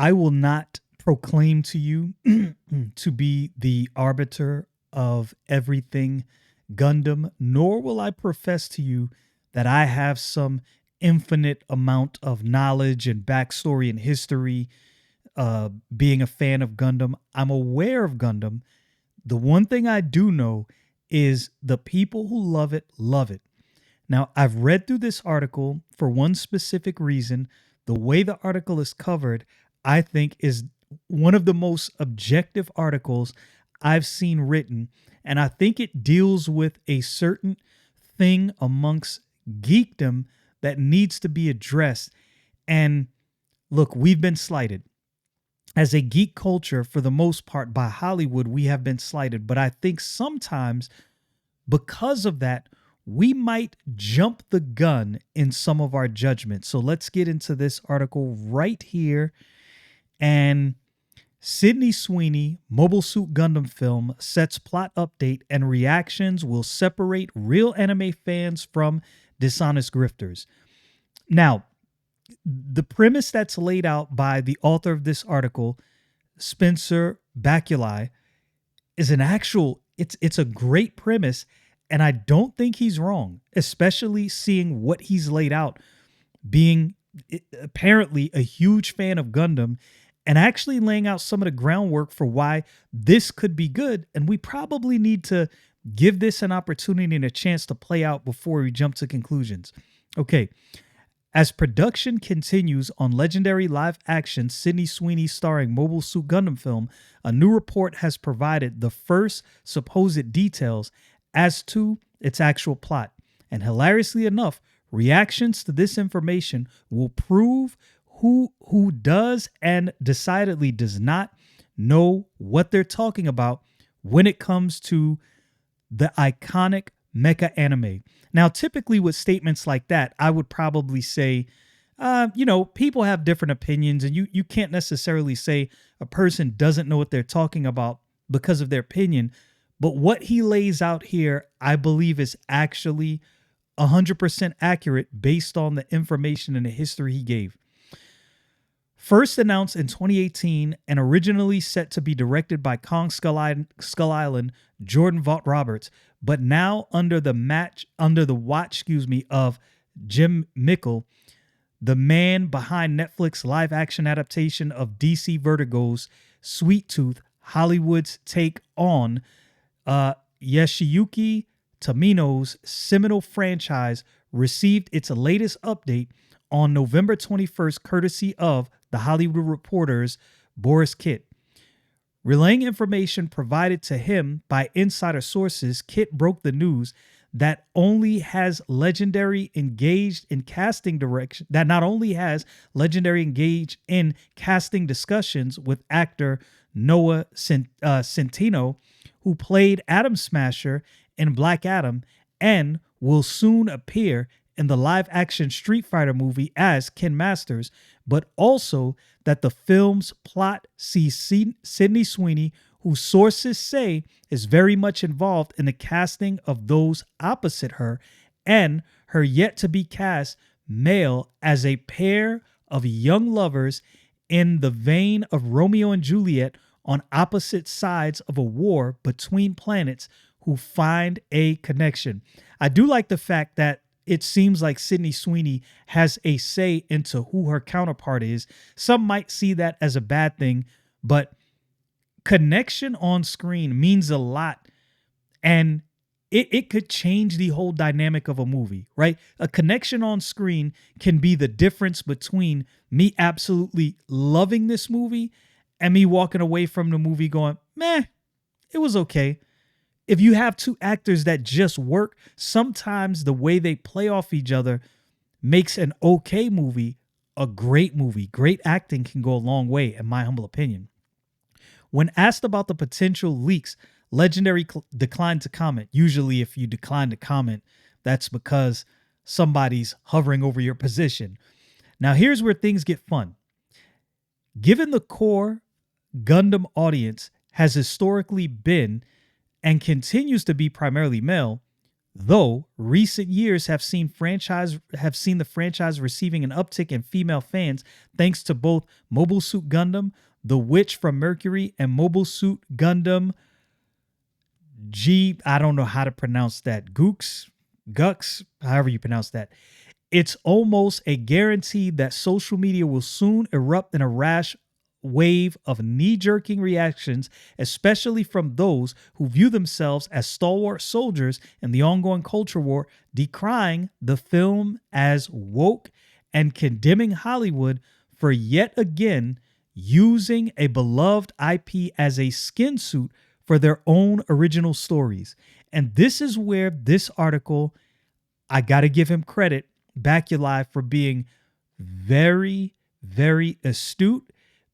I will not proclaim to you to be the arbiter of everything Gundam, nor will I profess to you that I have some infinite amount of knowledge and backstory and history being a fan of Gundam. I'm aware of Gundam. The one thing I do know is the people who love it love it. Now, I've read through this article for one specific reason. The way the article is covered, I think, is one of the most objective articles I've seen written. And I think it deals with a certain thing amongst geekdom that needs to be addressed. And look, we've been slighted. As a geek culture, for the most part, by Hollywood, we have been slighted. But I think sometimes because of that, we might jump the gun in some of our judgments. So let's get into this article right here. And Sydney Sweeney, Mobile Suit Gundam film sets plot update and reactions will separate real anime fans from dishonest grifters. Now, the premise that's laid out by the author of this article, Spencer Baculi, is it's a great premise, and I don't think he's wrong, especially seeing what he's laid out, being apparently a huge fan of Gundam and actually laying out some of the groundwork for why this could be good. And we probably need to give this an opportunity and a chance to play out before we jump to conclusions. Okay. As production continues on legendary live-action Sydney Sweeney starring Mobile Suit Gundam film, a new report has provided the first supposed details as to its actual plot. And hilariously enough, reactions to this information will prove who does and decidedly does not know what they're talking about when it comes to the iconic mecha anime. Now, typically with statements like that, I would probably say, people have different opinions, and you can't necessarily say a person doesn't know what they're talking about because of their opinion. But what he lays out here, I believe, is actually 100% accurate based on the information and the history he gave. First announced in 2018 and originally set to be directed by Kong Skull Island Jordan Vogt-Roberts, but now under the watch of Jim Mickle, the man behind Netflix live action adaptation of DC Vertigo's Sweet Tooth, Hollywood's take on Yoshiyuki Tomino's seminal franchise, received its latest update on November 21st, courtesy of The Hollywood Reporter's Borys Kit. Relaying information provided to him by insider sources, Kit broke the news that not only has Legendary engaged in casting discussions with actor Noah Centineo, who played Atom Smasher in Black Adam and will soon appear in the live-action Street Fighter movie as Ken Masters, but also that the film's plot sees Sydney Sweeney, who sources say is very much involved in the casting of those opposite her, and her yet-to-be-cast male as a pair of young lovers in the vein of Romeo and Juliet on opposite sides of a war between planets who find a connection. I do like the fact that it seems like Sydney Sweeney has a say into who her counterpart is. Some might see that as a bad thing, but connection on screen means a lot. And it could change the whole dynamic of a movie, right? A connection on screen can be the difference between me absolutely loving this movie and me walking away from the movie going, meh, it was okay. If you have two actors that just work, sometimes the way they play off each other makes an okay movie a great movie. Great acting can go a long way, in my humble opinion. When asked about the potential leaks, Legendary declined to comment. Usually, if you decline to comment, that's because somebody's hovering over your position. Now, here's where things get fun. Given the core Gundam audience has historically been and continues to be primarily male, Though recent years have seen the franchise receiving an uptick in female fans thanks to both Mobile Suit Gundam, The Witch from Mercury, and Mobile Suit Gundam I don't know how to pronounce that. Gux, however you pronounce that. It's almost a guarantee that social media will soon erupt in a rash wave of knee-jerking reactions, especially from those who view themselves as stalwart soldiers in the ongoing culture war, decrying the film as woke and condemning Hollywood for yet again using a beloved IP as a skin suit for their own original stories. And this is where this article, I got to give him credit, Baculi, for being very, very astute,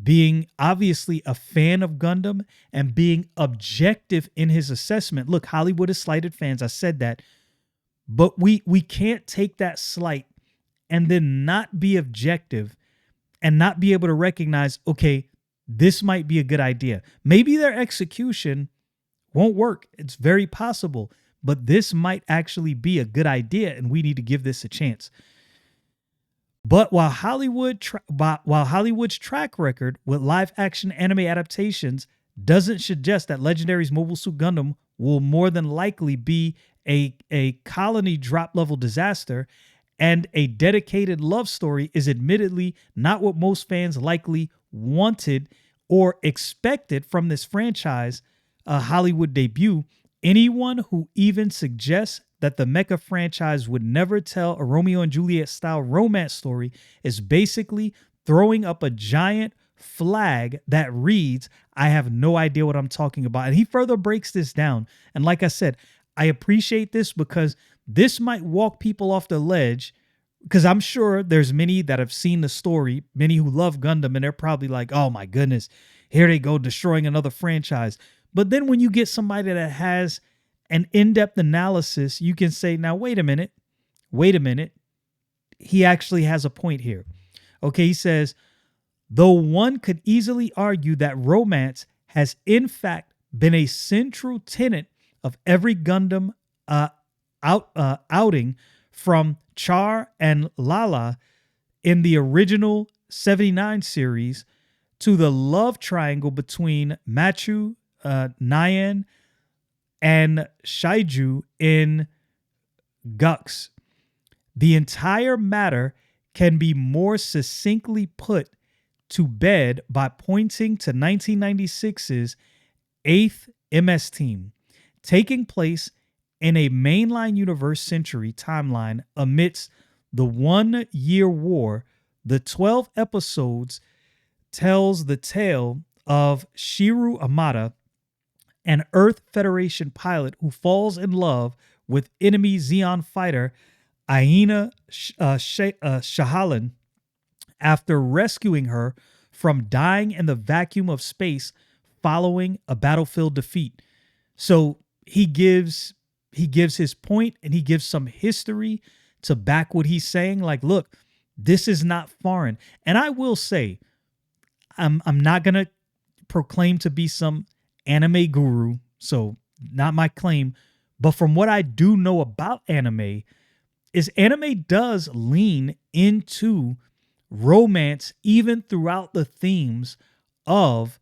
being obviously a fan of Gundam, and being objective in his assessment. Look, Hollywood has slighted fans. I said that. But we can't take that slight and then not be objective and not be able to recognize, okay, this might be a good idea. Maybe their execution won't work. It's very possible. But this might actually be a good idea, and we need to give this a chance. But while Hollywood's track record with live-action anime adaptations doesn't suggest that Legendary's Mobile Suit Gundam will more than likely be a colony drop-level disaster, and a dedicated love story is admittedly not what most fans likely wanted or expected from this franchise Hollywood debut, anyone who even suggests that the mecha franchise would never tell a Romeo and Juliet style romance story is basically throwing up a giant flag that reads, I have no idea what I'm talking about. And he further breaks this down. And like I said, I appreciate this because this might walk people off the ledge, because I'm sure there's many that have seen the story, many who love Gundam, and they're probably like, oh my goodness, here they go destroying another franchise. But then when you get somebody that has an in-depth analysis, you can say, now, wait a minute. He actually has a point here. Okay, he says, though one could easily argue that romance has in fact been a central tenet of every Gundam outing from Char and Lalah in the original 79 series to the love triangle between Machu, Nyan, and Shaiju in Gux. The entire matter can be more succinctly put to bed by pointing to 1996's 8th MS Team, taking place in a mainline universe century timeline amidst the 1 year war. The 12 episodes tells the tale of Shiro Amada, an Earth Federation pilot who falls in love with enemy Zeon fighter Aina Sahalin after rescuing her from dying in the vacuum of space following a battlefield defeat. So he gives his point, and he gives some history to back what he's saying. Like, look, this is not foreign. And I will say, I'm not going to proclaim to be some anime guru, so not my claim, but from what I do know about anime, is anime does lean into romance even throughout the themes of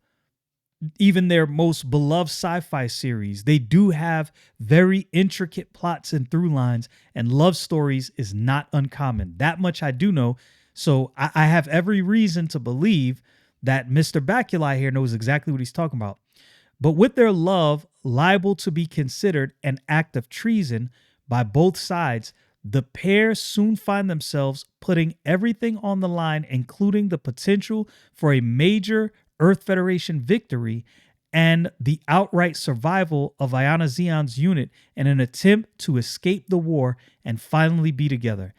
even their most beloved sci-fi series. They do have very intricate plots and through lines, and love stories is not uncommon. That much I do know. So I have every reason to believe that Mr. Baculi here knows exactly what he's talking about. But with their love liable to be considered an act of treason by both sides, the pair soon find themselves putting everything on the line, including the potential for a major Earth Federation victory and the outright survival of Aina Zeon's unit in an attempt to escape the war and finally be together.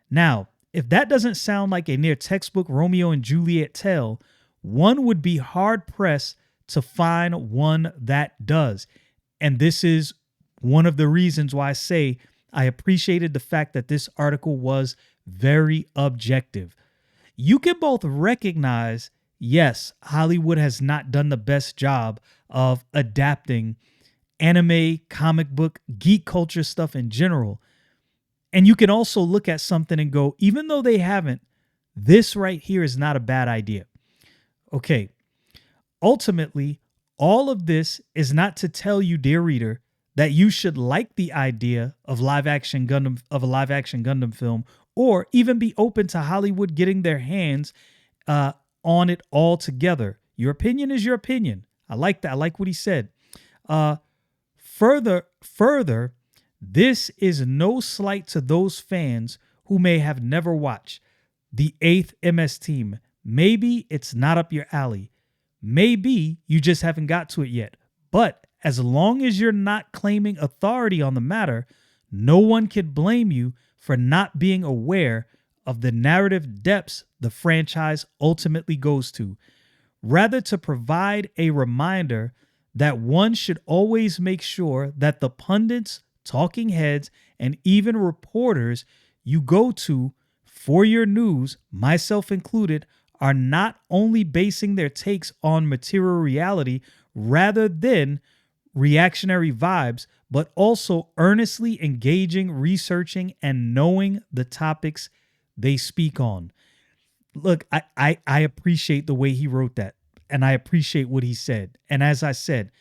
Now, if that doesn't sound like a near textbook Romeo and Juliet tale, one would be hard-pressed to find one that does. And this is one of the reasons why I say I appreciated the fact that this article was very objective. You can both recognize, yes, Hollywood has not done the best job of adapting anime, comic book, geek culture stuff in general. And you can also look at something and go, even though they haven't, this right here is not a bad idea. Okay. Ultimately, all of this is not to tell you, dear reader, that you should like the idea of a live action Gundam film, or even be open to Hollywood getting their hands on it altogether. Your opinion is your opinion. I like that. I like what he said. Further, this is no slight to those fans who may have never watched the 8th MS Team. Maybe it's not up your alley. Maybe you just haven't got to it yet. But as long as you're not claiming authority on the matter, no one can blame you for not being aware of the narrative depths the franchise ultimately goes to. Rather, to provide a reminder that one should always make sure that the pundits, talking heads, and even reporters you go to for your news, myself included, are not only basing their takes on material reality rather than reactionary vibes, but also earnestly engaging, researching, and knowing the topics they speak on. Look, I appreciate the way he wrote that, and I appreciate what he said. And as I said,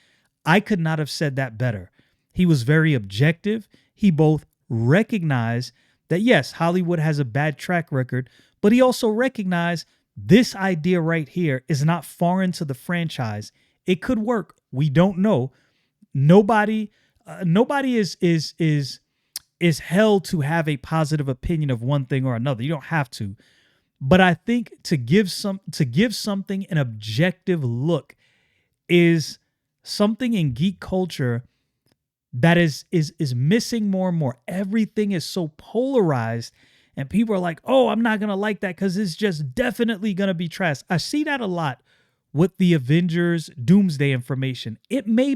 I could not have said that better. He was very objective. He both recognized that, yes, Hollywood has a bad track record, but he also recognized this idea right here is not foreign to the franchise. It could work. We don't know. Nobody is held to have a positive opinion of one thing or another. You don't have to. But I think to give something an objective look is something in geek culture that is missing more and more. Everything is so polarized, and people are like, "Oh, I'm not gonna like that because it's just definitely gonna be trash." I see that a lot with the Avengers Doomsday information. It may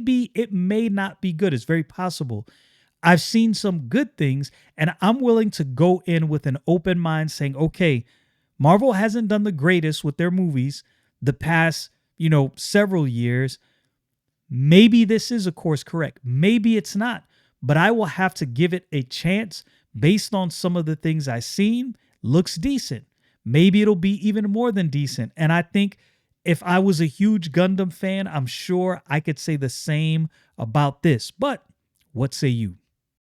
not be good. It's very possible. I've seen some good things, and I'm willing to go in with an open mind saying, okay, Marvel hasn't done the greatest with their movies the past, several years. Maybe this is a course correct. Maybe it's not, but I will have to give it a chance based on some of the things I've seen. Looks decent. Maybe it'll be even more than decent. And I think if I was a huge Gundam fan, I'm sure I could say the same about this. But what say you?